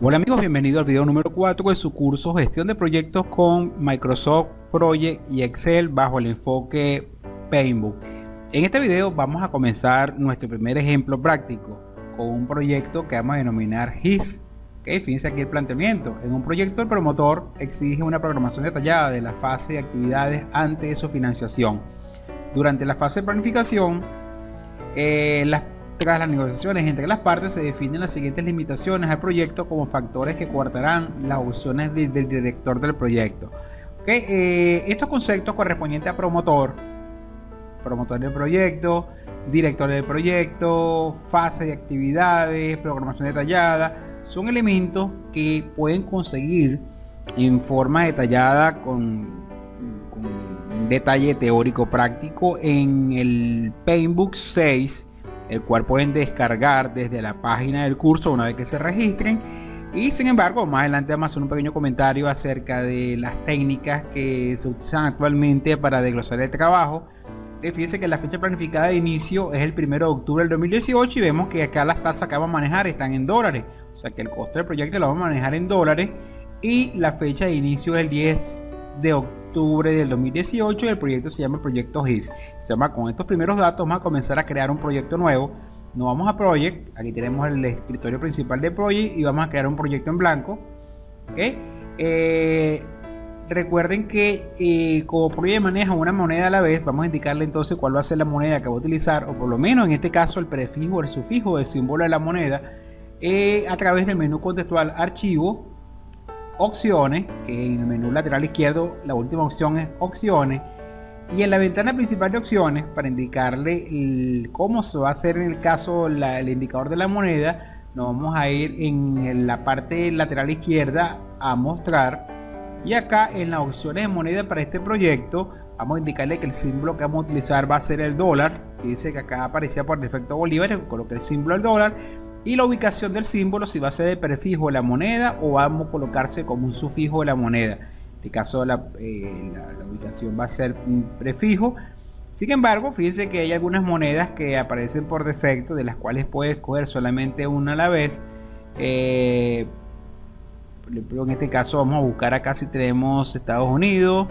Hola amigos, bienvenidos al video número 4 de su curso Gestión de Proyectos con Microsoft Project y Excel bajo el enfoque Paintbook. En este video vamos a comenzar nuestro primer ejemplo práctico con un proyecto que vamos a denominar GIS. Fíjense aquí el planteamiento. En un proyecto el promotor exige una programación detallada de la fase de actividades antes de su financiación. Durante la fase de planificación, tras las negociaciones entre las partes se definen las siguientes limitaciones al proyecto como factores que coartarán las opciones del director del proyecto. Estos conceptos correspondientes a promotor del proyecto, director del proyecto, fase de actividades, programación detallada, son elementos que pueden conseguir en forma detallada con un detalle teórico práctico en el Paintbook 6, el cual pueden descargar desde la página del curso una vez que se registren. Y sin embargo, más adelante vamos a hacer un pequeño comentario acerca de las técnicas que se utilizan actualmente para desglosar el trabajo. Fíjense que la fecha planificada de inicio es el 1 de octubre del 2018 y vemos que acá las tasas que vamos a manejar están en dólares, o sea que el costo del proyecto lo vamos a manejar en dólares, y la fecha de inicio es el 10 de octubre del 2018 y el proyecto se llama el proyecto GIS. Con estos primeros datos vamos a comenzar a crear un proyecto nuevo. Nos vamos a Project, aquí tenemos el escritorio principal de Project y vamos a crear un proyecto en blanco. Recuerden que como Project maneja una moneda a la vez, vamos a indicarle entonces cuál va a ser la moneda que va a utilizar, o por lo menos en este caso el prefijo o el sufijo del símbolo de la moneda, a través del menú contextual Archivo, Opciones, que en el menú lateral izquierdo la última opción es Opciones, y en la ventana principal de Opciones, para indicarle cómo se va a hacer en el caso el indicador de la moneda, nos vamos a ir en la parte lateral izquierda a Mostrar. Y acá en las opciones de moneda para este proyecto vamos a indicarle que el símbolo que vamos a utilizar va a ser el dólar. Dice que acá aparecía por defecto Bolívar, coloqué el símbolo del dólar, y la ubicación del símbolo, si va a ser el prefijo de la moneda o vamos a colocarse como un sufijo de la moneda. En este caso la ubicación va a ser un prefijo. Sin embargo, fíjense que hay algunas monedas que aparecen por defecto, de las cuales puedes escoger solamente una a la vez. Por ejemplo, en este caso vamos a buscar acá si tenemos Estados Unidos.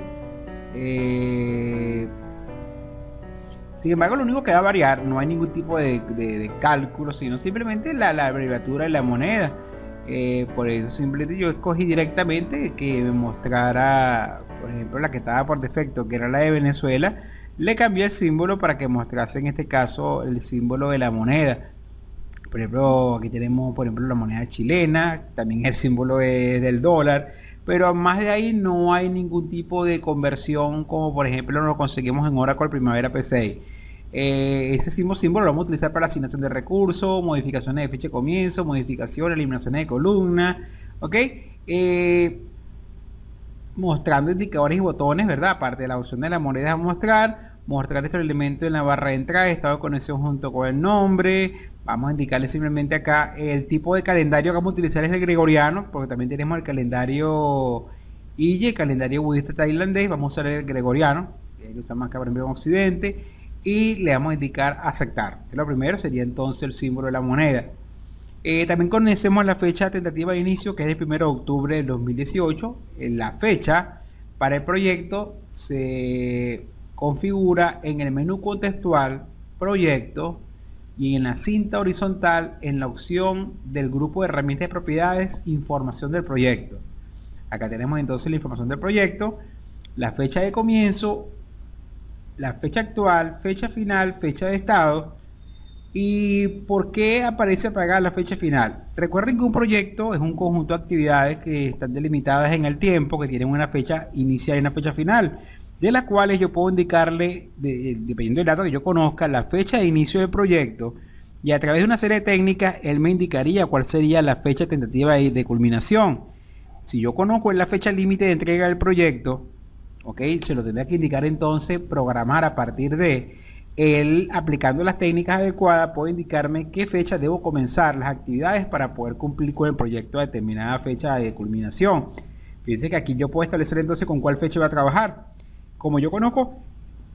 Sin embargo, lo único que va a variar, no hay ningún tipo de cálculo, sino simplemente la abreviatura de la moneda. Por eso simplemente yo escogí directamente que me mostrara, por ejemplo, la que estaba por defecto, que era la de Venezuela. Le cambié el símbolo para que mostrase en este caso el símbolo de la moneda. Por ejemplo, aquí tenemos la moneda chilena, también el símbolo es del dólar, pero más de ahí no hay ningún tipo de conversión, como por ejemplo lo conseguimos en Oracle Primavera P6. Ese símbolo lo vamos a utilizar para asignación de recursos, modificaciones de fecha de comienzo, modificaciones, eliminaciones de columnas, mostrando indicadores y botones, ¿verdad? Aparte de la opción de la moneda a mostrar estos elementos en la barra de entrada, estado de conexión junto con el nombre. Vamos a indicarle simplemente acá el tipo de calendario que vamos a utilizar es el gregoriano, porque también tenemos el calendario IYE, el calendario budista tailandés. Vamos a usar el gregoriano, que se llama acá en Occidente, y le vamos a indicar aceptar. Lo primero sería entonces el símbolo de la moneda. También conocemos la fecha tentativa de inicio, que es el 1 de octubre del 2018. La fecha para el proyecto se configura en el menú contextual Proyecto y en la cinta horizontal en la opción del grupo de herramientas de propiedades, información del proyecto. Acá tenemos entonces la información del proyecto, la fecha de comienzo, la fecha actual, fecha final, fecha de estado. ¿Y por qué aparece apagada la fecha final? Recuerden que un proyecto es un conjunto de actividades que están delimitadas en el tiempo, que tienen una fecha inicial y una fecha final, de las cuales yo puedo indicarle, dependiendo del dato que yo conozca, la fecha de inicio del proyecto, y a través de una serie de técnicas él me indicaría cuál sería la fecha tentativa de culminación. Si yo conozco la fecha límite de entrega del proyecto, se lo tendría que indicar entonces, programar a partir de él, aplicando las técnicas adecuadas, puede indicarme qué fecha debo comenzar las actividades para poder cumplir con el proyecto a determinada fecha de culminación. Fíjense que aquí yo puedo establecer entonces con cuál fecha va a trabajar. Como yo conozco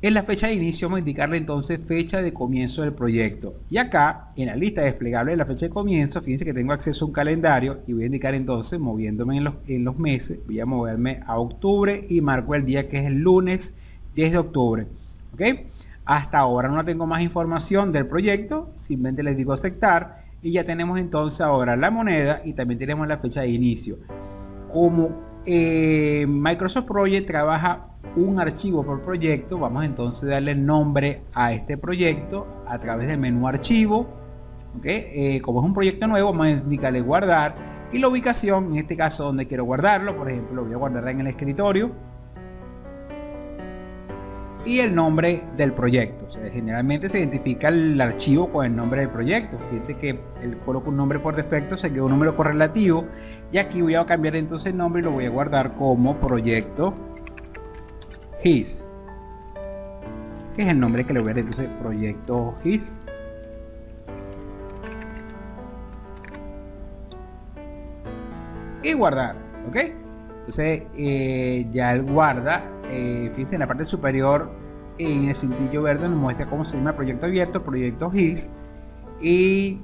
En la fecha de inicio vamos a indicarle entonces fecha de comienzo del proyecto. Y acá en la lista desplegable de la fecha de comienzo, fíjense que tengo acceso a un calendario y voy a indicar entonces, moviéndome en los meses, voy a moverme a octubre y marco el día que es el lunes 10 de octubre. ¿Ok? Hasta ahora no tengo más información del proyecto, simplemente les digo aceptar y ya tenemos entonces ahora la moneda y también tenemos la fecha de inicio. Como Microsoft Project trabaja un archivo por proyecto, vamos entonces a darle nombre a este proyecto a través del menú archivo. ¿Okay? Como es un proyecto nuevo, vamos a indicarle guardar y la ubicación, en este caso donde quiero guardarlo, por ejemplo lo voy a guardar en el escritorio, y el nombre del proyecto. O sea, generalmente se identifica el archivo con el nombre del proyecto. Fíjense que él coloca un nombre por defecto, se quedó un número correlativo y aquí voy a cambiar entonces el nombre y lo voy a guardar como proyecto HIS, que es el nombre que le voy a dar entonces, proyecto HIS. Y guardar, ok. Entonces ya él guarda. Fíjense en la parte superior, en el cintillo verde nos muestra cómo se llama el proyecto abierto, proyecto HIS. Y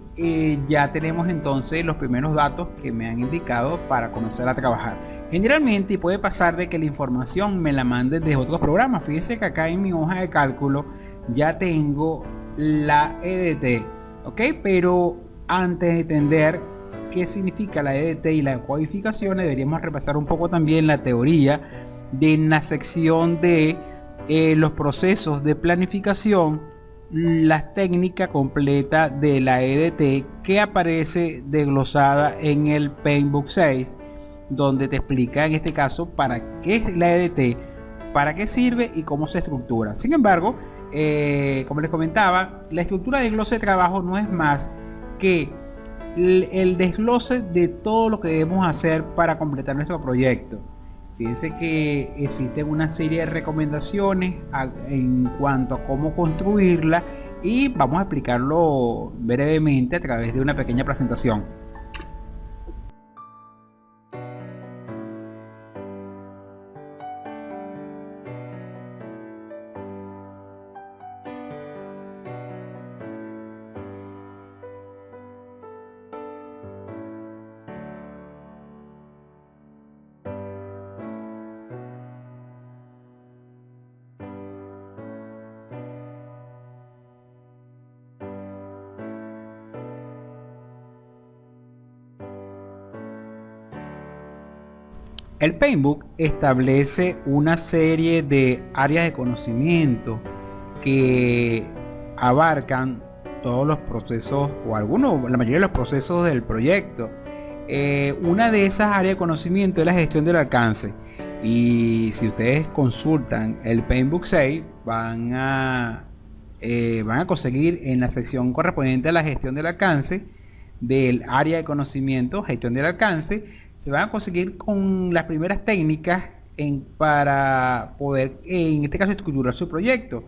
ya tenemos entonces los primeros datos que me han indicado para comenzar a trabajar. Generalmente puede pasar de que la información me la mande desde otros programas. Fíjense que acá en mi hoja de cálculo ya tengo la EDT, ok, pero antes de entender qué significa la EDT y las codificaciones, deberíamos repasar un poco también la teoría de la sección de los procesos de planificación, la técnica completa de la EDT que aparece desglosada en el Paintbook 6, donde te explica en este caso para qué es la EDT, para qué sirve y cómo se estructura. Sin embargo, como les comentaba, la estructura de desglose de trabajo no es más que el desglose de todo lo que debemos hacer para completar nuestro proyecto. Fíjense que existen una serie de recomendaciones en cuanto a cómo construirla y vamos a explicarlo brevemente a través de una pequeña presentación. El Paintbook establece una serie de áreas de conocimiento que abarcan todos los procesos o algunos, la mayoría de los procesos del proyecto. Una de esas áreas de conocimiento es la gestión del alcance. Y si ustedes consultan el Paintbook 6, van a conseguir en la sección correspondiente a la gestión del alcance del área de conocimiento, gestión del alcance, se van a conseguir con las primeras técnicas para poder, en este caso, estructurar su proyecto.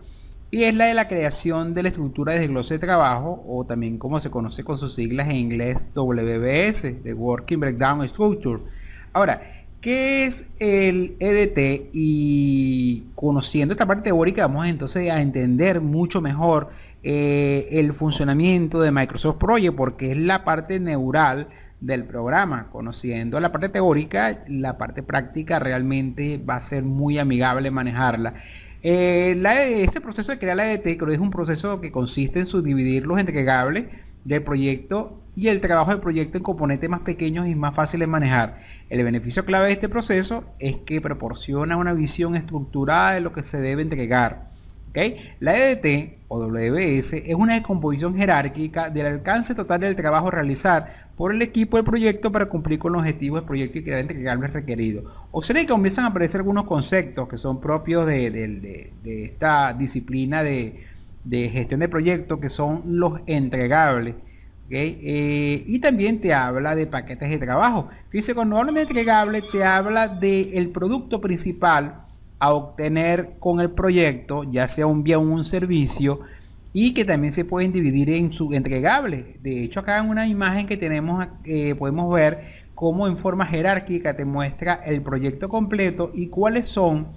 Y es la de la creación de la estructura de desglose de trabajo, o también como se conoce con sus siglas en inglés WBS, de Working Breakdown Structure. Ahora, ¿qué es el EDT? Y conociendo esta parte teórica, vamos entonces a entender mucho mejor el funcionamiento de Microsoft Project, porque es la parte neural del programa. Conociendo la parte teórica, la parte práctica realmente va a ser muy amigable manejarla. Ese proceso de crear la EDT, creo que es un proceso que consiste en subdividir los entregables del proyecto y el trabajo del proyecto en componentes más pequeños y más fáciles de manejar. El beneficio clave de este proceso es que proporciona una visión estructurada de lo que se debe entregar. ¿Okay? La EDT o WBS es una descomposición jerárquica del alcance total del trabajo a realizar por el equipo del proyecto para cumplir con los objetivos del proyecto y crear entregables requeridos. Observen que comienzan a aparecer algunos conceptos que son propios de esta disciplina de gestión de proyectos, que son los entregables. ¿Okay? Y también te habla de paquetes de trabajo. Fíjense, cuando habla de entregable, te habla del producto principal a obtener con el proyecto, ya sea un bien o un servicio, y que también se pueden dividir en subentregables. De hecho, acá en una imagen que tenemos, podemos ver cómo en forma jerárquica te muestra el proyecto completo y cuáles son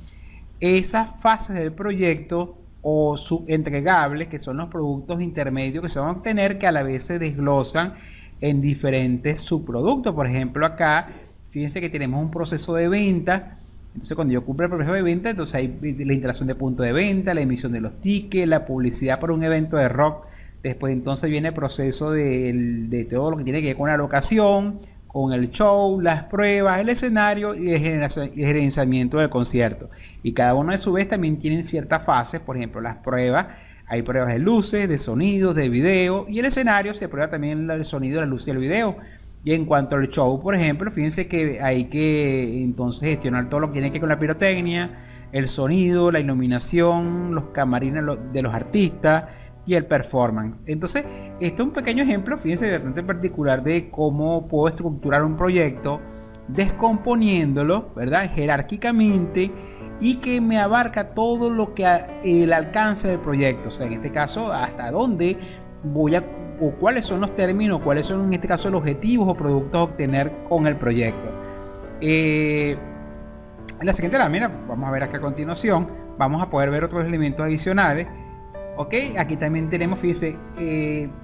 esas fases del proyecto o subentregables, que son los productos intermedios que se van a obtener, que a la vez se desglosan en diferentes subproductos. Por ejemplo, acá, fíjense que tenemos un proceso de venta. Entonces, cuando yo cumplo el proceso de venta, entonces hay la instalación de punto de venta, la emisión de los tickets, la publicidad para un evento de rock. Después, entonces, viene el proceso de todo lo que tiene que ver con la locación, con el show, las pruebas, el escenario y el gerenciamiento del concierto. Y cada uno de su vez también tienen ciertas fases. Por ejemplo, las pruebas, hay pruebas de luces, de sonidos, de video, y el escenario se prueba también el sonido, la luz y el video. Y en cuanto al show, por ejemplo, fíjense que hay que entonces gestionar todo lo que tiene que ver con la pirotecnia, el sonido, la iluminación, los camarines de los artistas y el performance. Entonces, este es un pequeño ejemplo, fíjense, bastante particular de cómo puedo estructurar un proyecto descomponiéndolo, ¿verdad? Jerárquicamente, y que me abarca todo lo que el alcance del proyecto. O sea, en este caso, hasta dónde voy a, o cuáles son los términos, cuáles son en este caso los objetivos o productos a obtener con el proyecto. En la siguiente lámina, vamos a ver acá a continuación, vamos a poder ver otros elementos adicionales. Ok, aquí también tenemos, fíjense,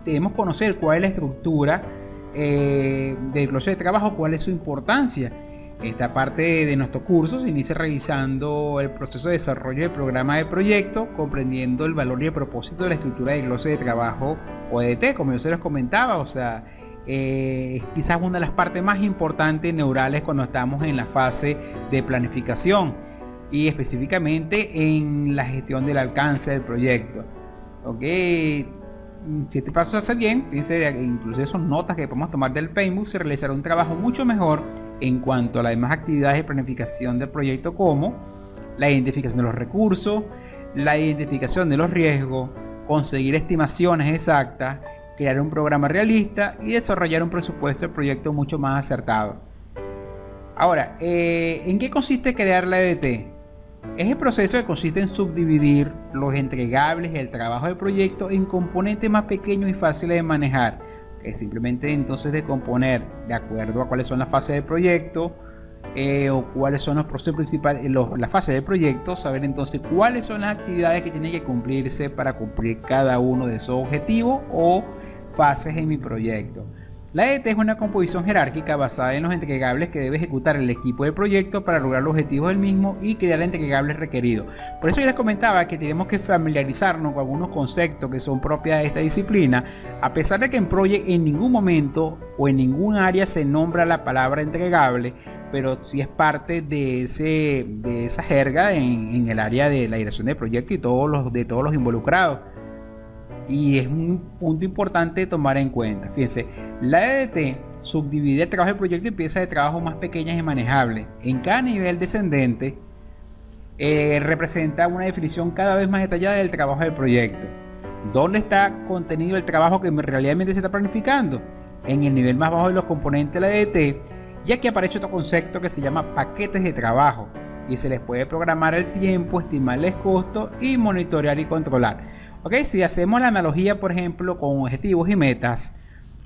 debemos conocer cuál es la estructura del glosario de trabajo, cuál es su importancia. Esta parte de nuestro curso se inicia revisando el proceso de desarrollo del programa de proyecto, comprendiendo el valor y el propósito de la estructura del glosario de trabajo o EDT, como yo se los comentaba. O sea, quizás una de las partes más importantes neurales cuando estamos en la fase de planificación y específicamente en la gestión del alcance del proyecto. Ok, si este paso se hace bien, fíjense, incluso son notas que podemos tomar del Paintbook, se realizará un trabajo mucho mejor en cuanto a las demás actividades de planificación del proyecto, como la identificación de los recursos, la identificación de los riesgos, conseguir estimaciones exactas, crear un programa realista y desarrollar un presupuesto del proyecto mucho más acertado. Ahora, ¿en qué consiste crear la EDT? Es el proceso que consiste en subdividir los entregables y el trabajo del proyecto en componentes más pequeños y fáciles de manejar, que simplemente entonces de componer de acuerdo a cuáles son las fases del proyecto o cuáles son los procesos principales, las fases del proyecto, saber entonces cuáles son las actividades que tienen que cumplirse para cumplir cada uno de esos objetivos o fases en mi proyecto. La EDT es una composición jerárquica basada en los entregables que debe ejecutar el equipo del proyecto para lograr los objetivos del mismo y crear entregables requeridos. Por eso yo les comentaba que tenemos que familiarizarnos con algunos conceptos que son propias de esta disciplina, a pesar de que en Project en ningún momento o en ningún área se nombra la palabra entregable, pero sí es parte de esa jerga en el área de la dirección de proyecto y de todos los involucrados. Y es un punto importante de tomar en cuenta. Fíjense, la EDT subdivide el trabajo del proyecto en piezas de trabajo más pequeñas y manejables. En cada nivel descendente representa una definición cada vez más detallada del trabajo del proyecto. ¿Dónde está contenido el trabajo que realmente se está planificando? En el nivel más bajo de los componentes de la EDT, y aquí aparece otro concepto que se llama paquetes de trabajo, y se les puede programar el tiempo, estimarles costos y monitorear y controlar. Ok, si hacemos la analogía, por ejemplo, con objetivos y metas,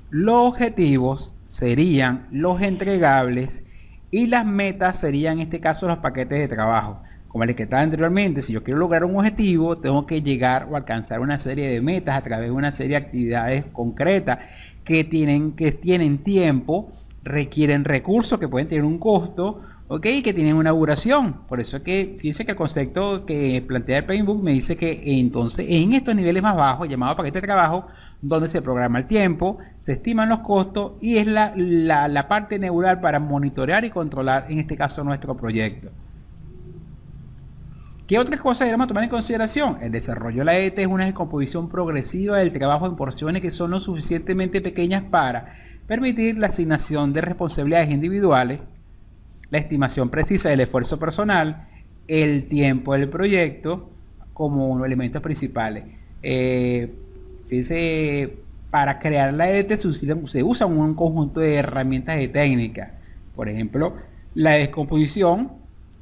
los objetivos serían los entregables y las metas serían en este caso los paquetes de trabajo. Como les comentaba anteriormente, si yo quiero lograr un objetivo, tengo que llegar o alcanzar una serie de metas a través de una serie de actividades concretas que tienen tiempo, requieren recursos que pueden tener un costo, ok, que tienen una duración. Por eso es que fíjense que el concepto que plantea el Paintbook me dice que entonces en estos niveles más bajos, llamados paquetes de trabajo, donde se programa el tiempo, se estiman los costos y es la parte neural para monitorear y controlar, en este caso, nuestro proyecto. ¿Qué otras cosas debemos tomar en consideración? El desarrollo de la EDT es una descomposición progresiva del trabajo en porciones que son lo suficientemente pequeñas para permitir la asignación de responsabilidades individuales, la estimación precisa del esfuerzo personal, el tiempo del proyecto como elementos principales. Fíjense, para crear la EDT se usa un conjunto de herramientas de técnicas. Por ejemplo, la descomposición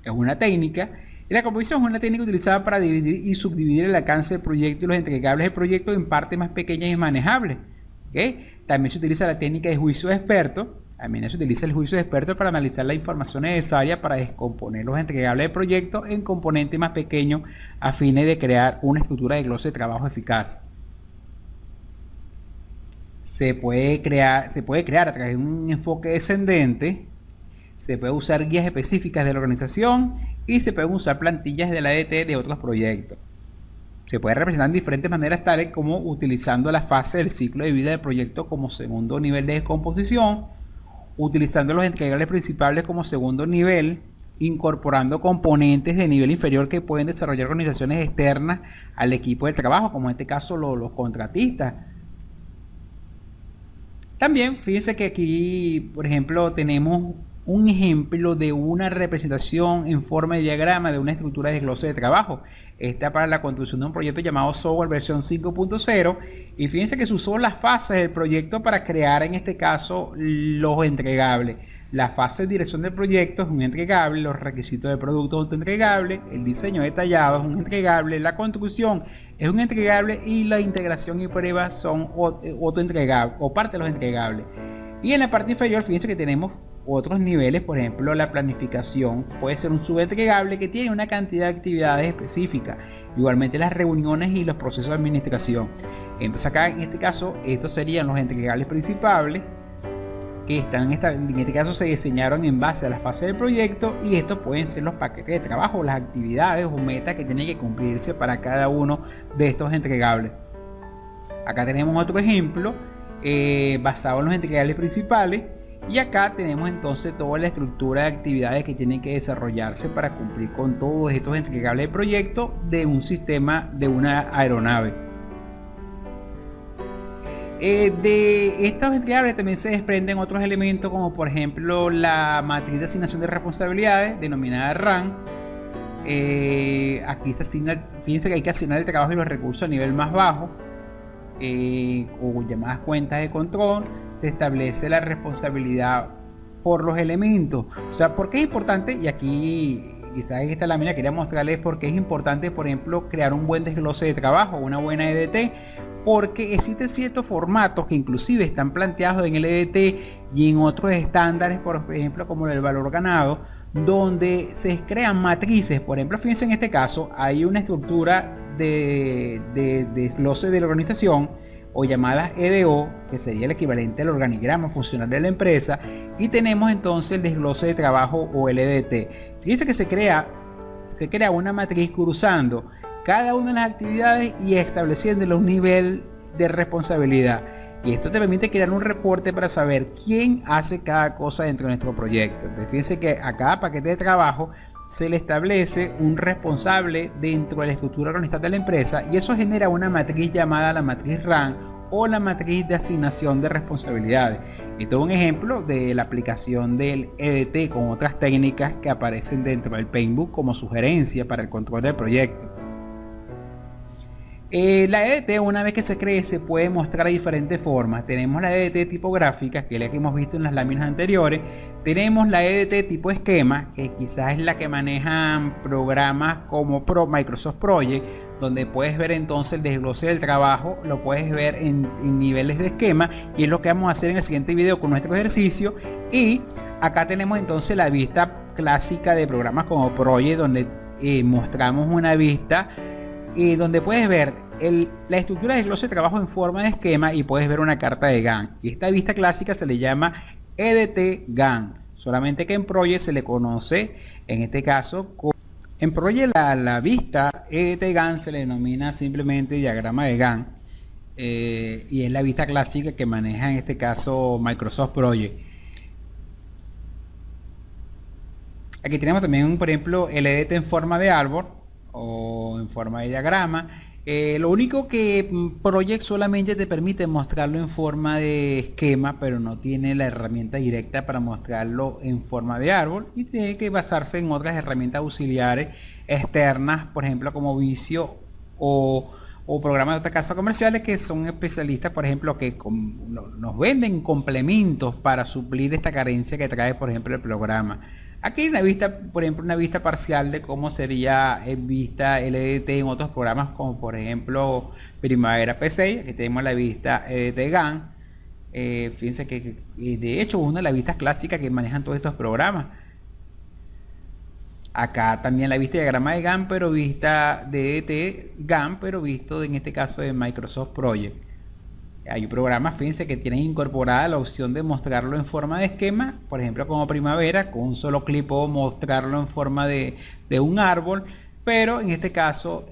es una técnica. Y la composición es una técnica utilizada para dividir y subdividir el alcance del proyecto y los entregables del proyecto en partes más pequeñas y manejables. ¿Okay? También se utiliza la técnica de juicio de experto. También se utiliza el juicio de expertos para analizar la información necesaria para descomponer los entregables del proyecto en componentes más pequeños a fines de crear una estructura de glose de trabajo eficaz. Se puede crear a través de un enfoque descendente, se puede usar guías específicas de la organización y se pueden usar plantillas de la EDT de otros proyectos. Se puede representar de diferentes maneras, tales como utilizando la fase del ciclo de vida del proyecto como segundo nivel de descomposición, utilizando los entregables principales como segundo nivel, incorporando componentes de nivel inferior que pueden desarrollar organizaciones externas al equipo de trabajo, como en este caso los contratistas. También fíjense que aquí, por ejemplo, tenemos un ejemplo de una representación en forma de diagrama de una estructura de desglose de trabajo. Esta para la construcción de un proyecto llamado Software versión 5.0, y fíjense que se usó las fases del proyecto para crear en este caso los entregables. La fase de dirección del proyecto es un entregable, los requisitos del producto es otro entregable, el diseño detallado es un entregable, la construcción es un entregable y la integración y pruebas son otro entregable o parte de los entregables. Y en la parte inferior fíjense que tenemos otros niveles, por ejemplo la planificación puede ser un subentregable que tiene una cantidad de actividades específicas, igualmente las reuniones y los procesos de administración. Entonces acá en este caso estos serían los entregables principales que están en este caso se diseñaron en base a la fase del proyecto, y estos pueden ser los paquetes de trabajo, las actividades o metas que tienen que cumplirse para cada uno de estos entregables. Acá tenemos otro ejemplo basado en los entregables principales, y acá tenemos entonces toda la estructura de actividades que tienen que desarrollarse para cumplir con todos estos entregables de proyecto de un sistema de una aeronave. De estos entregables también se desprenden otros elementos, como por ejemplo la matriz de asignación de responsabilidades denominada RAN. Aquí se asigna, fíjense que hay que asignar el trabajo y los recursos a nivel más bajo, o llamadas cuentas de control. Se establece la responsabilidad por los elementos. O sea, ¿por qué es importante? Y aquí quizás en esta lámina quería mostrarles por qué es importante, por ejemplo, crear un buen desglose de trabajo, una buena EDT, porque existen ciertos formatos que inclusive están planteados en el EDT y en otros estándares, por ejemplo como el valor ganado, donde se crean matrices. Por ejemplo, fíjense en este caso hay una estructura de desglose de la organización, o llamadas EDO, que sería el equivalente al organigrama funcional de la empresa, y tenemos entonces el desglose de trabajo o el EDT. Fíjense que se crea una matriz cruzando cada una de las actividades y estableciéndole un nivel de responsabilidad, y esto te permite crear un reporte para saber quién hace cada cosa dentro de nuestro proyecto. Entonces fíjense que a cada paquete de trabajo se le establece un responsable dentro de la estructura organizacional de la empresa, y eso genera una matriz llamada la matriz RAN o la matriz de asignación de responsabilidades. Esto es un ejemplo de la aplicación del EDT con otras técnicas que aparecen dentro del Paintbook como sugerencia para el control del proyecto. La EDT, una vez que se cree, se puede mostrar de diferentes formas. Tenemos la EDT tipográfica, que es la que hemos visto en las láminas anteriores. Tenemos la EDT tipo esquema, que quizás es la que manejan programas como Microsoft Project, donde puedes ver entonces el desglose del trabajo, lo puedes ver en niveles de esquema, y es lo que vamos a hacer en el siguiente video con nuestro ejercicio. Y acá tenemos entonces la vista clásica de programas como Project, donde mostramos una vista donde puedes ver la estructura de desglose de trabajo en forma de esquema, y puedes ver una carta de Gantt. Y esta vista clásica se le llama EDT Gantt, solamente que en Project se le conoce, en este caso, en Project la vista EDT Gantt se le denomina simplemente diagrama de Gantt, y es la vista clásica que maneja en este caso Microsoft Project. Aquí tenemos también, por ejemplo, el EDT en forma de árbol o en forma de diagrama. Lo único que Project solamente te permite mostrarlo en forma de esquema, pero no tiene la herramienta directa para mostrarlo en forma de árbol, y tiene que basarse en otras herramientas auxiliares externas, por ejemplo como Visio o programas de otras casas comerciales que son especialistas, por ejemplo, que nos venden complementos para suplir esta carencia que trae, por ejemplo, el programa. Aquí hay una vista, por ejemplo, una vista parcial de cómo sería vista EDT en otros programas, como por ejemplo Primavera P6. Aquí tenemos la vista EDT Gantt. Fíjense que de hecho una de las vistas clásicas que manejan todos estos programas. Acá también la vista de diagrama de Gantt, pero vista de Gantt, pero visto en este caso de Microsoft Project. Hay programas, fíjense, que tienen incorporada la opción de mostrarlo en forma de esquema, por ejemplo como Primavera. Con un solo clic puedo mostrarlo en forma de un árbol, pero en este caso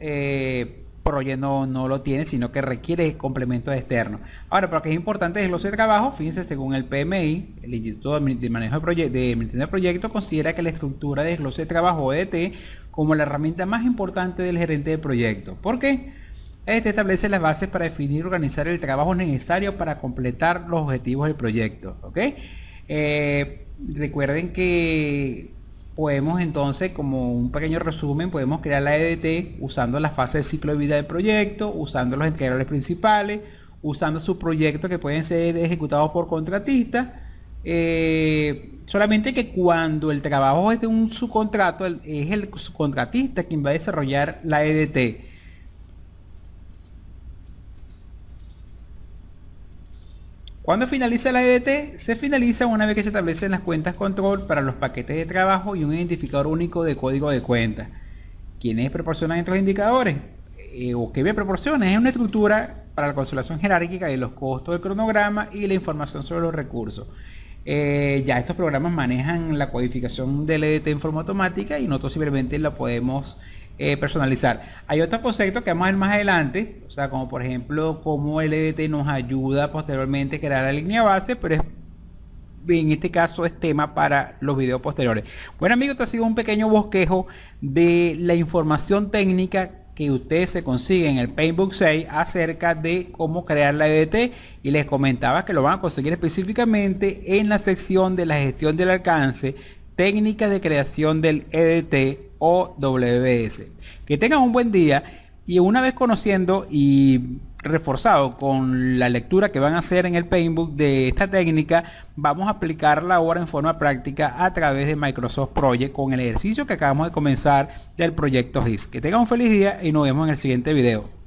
Project no lo tiene, sino que requiere complementos externos. Ahora, porque es importante el desglose de trabajo, fíjense, según el PMI, el Instituto de Manejo de Proyectos, considera que la estructura de desglose de trabajo, EDT, como la herramienta más importante del gerente de proyecto. ¿Por qué? Este establece las bases para definir y organizar el trabajo necesario para completar los objetivos del proyecto. ¿Ok? Recuerden que podemos entonces, como un pequeño resumen, podemos crear la EDT usando la fase del ciclo de vida del proyecto, usando los entregables principales, usando sus proyectos que pueden ser ejecutados por contratistas. Solamente que cuando el trabajo es de un subcontrato, es el subcontratista quien va a desarrollar la EDT. Cuando finaliza la EDT, se finaliza una vez que se establecen las cuentas control para los paquetes de trabajo y un identificador único de código de cuenta. ¿Quiénes proporcionan estos indicadores? ¿O qué me proporciona? Es una estructura para la consolidación jerárquica de los costos del cronograma y la información sobre los recursos. Ya estos programas manejan la codificación del EDT en forma automática y nosotros simplemente la podemos personalizar. Hay otros conceptos que vamos a ver más adelante, o sea, como por ejemplo cómo el EDT nos ayuda posteriormente a crear la línea base, pero en este caso es tema para los videos posteriores. Bueno amigos, esto ha sido un pequeño bosquejo de la información técnica que ustedes se consiguen en el Paintbook 6 acerca de cómo crear la EDT, y les comentaba que lo van a conseguir específicamente en la sección de la gestión del alcance, técnicas de creación del EDT o WS. Que tengan un buen día, y una vez conociendo y reforzado con la lectura que van a hacer en el Paintbook de esta técnica, vamos a aplicarla ahora en forma práctica a través de Microsoft Project con el ejercicio que acabamos de comenzar del proyecto GIS. Que tengan un feliz día y nos vemos en el siguiente video.